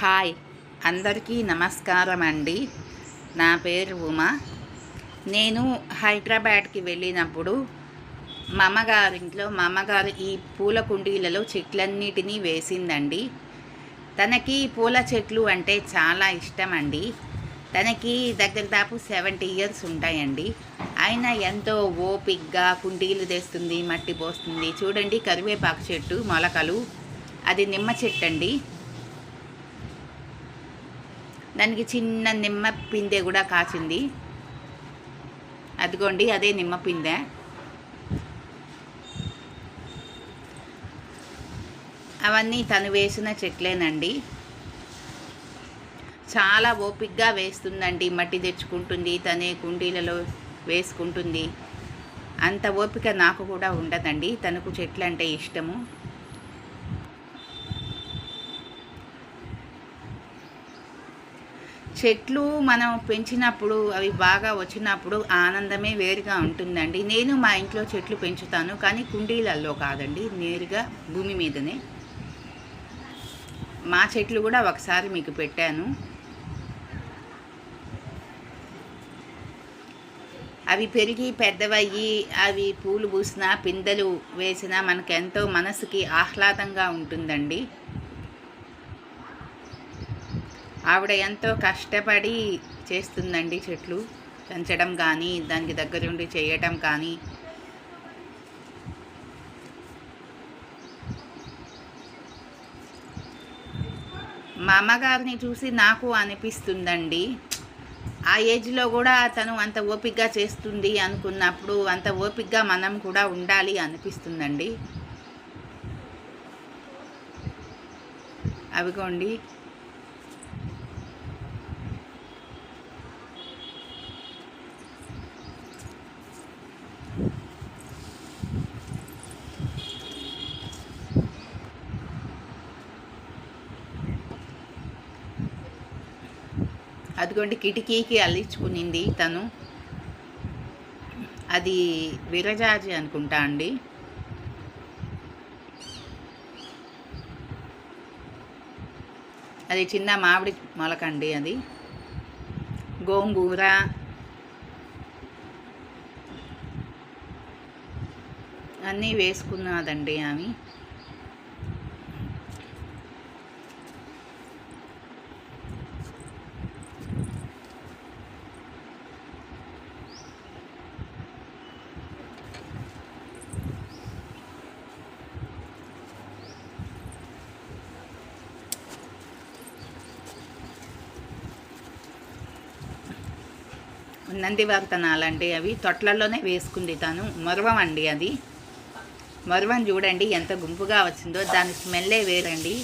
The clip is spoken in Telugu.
హాయ్, అందరికీ నమస్కారం అండి. నా పేరు ఉమా. నేను హైదరాబాద్కి వెళ్ళినప్పుడు మా అమ్మగారు ఈ పూల కుండీలలో చెట్లన్నిటినీ వేసిందండి. తనకి పూల చెట్లు అంటే చాలా ఇష్టం అండి. తనకి దాపు 70 ఇయర్స్ ఉంటాయండి. ఆయన ఎంతో ఓపిగ్గా కుండీలు తెస్తుంది, మట్టి పోస్తుంది. చూడండి, కరివేపాకు చెట్టు మొలకలు, అది నిమ్మ చెట్టు అండి. దానికి చిన్న నిమ్మ పిందె కూడా కాచింది. అదిగోండి, అదే నిమ్మ పిందె. అవన్నీ తను వేసిన చెట్లేనండి. చాలా ఓపికగా వేస్తుందండి. మట్టి తెచ్చుకుంటుంది, తనే కుండీలలో వేసుకుంటుంది. అంత ఓపిక నాకు కూడా ఉండదండి. తనకు చెట్లు అంటే ఇష్టము. చెట్లు మనం పెంచినప్పుడు, అవి బాగా వచ్చినప్పుడు ఆనందమే వేరుగా ఉంటుందండి. నేను మా ఇంట్లో చెట్లు పెంచుతాను, కానీ కుండీలలో కాదండి, నేరుగా భూమి మీదనే. మా చెట్లు కూడా ఒకసారి మీకు పెట్టాను. అవి పెరిగి పెద్దవయ్యి, అవి పూలు పూసినా, పిందెలు వేసినా మనకెంతో మనసుకి ఆహ్లాదంగా ఉంటుందండి. ఆవిడ ఎంతో కష్టపడి చేస్తుందండి చెట్లు పెంచడం కానీ, దానికి దగ్గరుండి చేయటం కానీ. మా అమ్మగారిని చూసి నాకు అనిపిస్తుందండి, ఆ ఏజ్లో కూడా తను అంత ఓపికగా చేస్తుంది అనుకున్నప్పుడు అంత ఓపికగా మనం కూడా ఉండాలి అనిపిస్తుందండి. అవిగోండి, అదిగోండి, కిటికీకి అల్లించుకునింది తను. అది విరజాజి అనుకుంటా అండి. అది చిన్న మామిడి మొలకండి. అది గోంగూర, అన్నీ వేసుకున్నదండి ఆమె. నందివర్తనాలండి, అవి తొట్లలోనే వేసుకుంది తను. మరువం అండి అది. మరువం చూడండి ఎంత గుంపుగా వచ్చిందో, దాని స్మెల్లే వేరండి.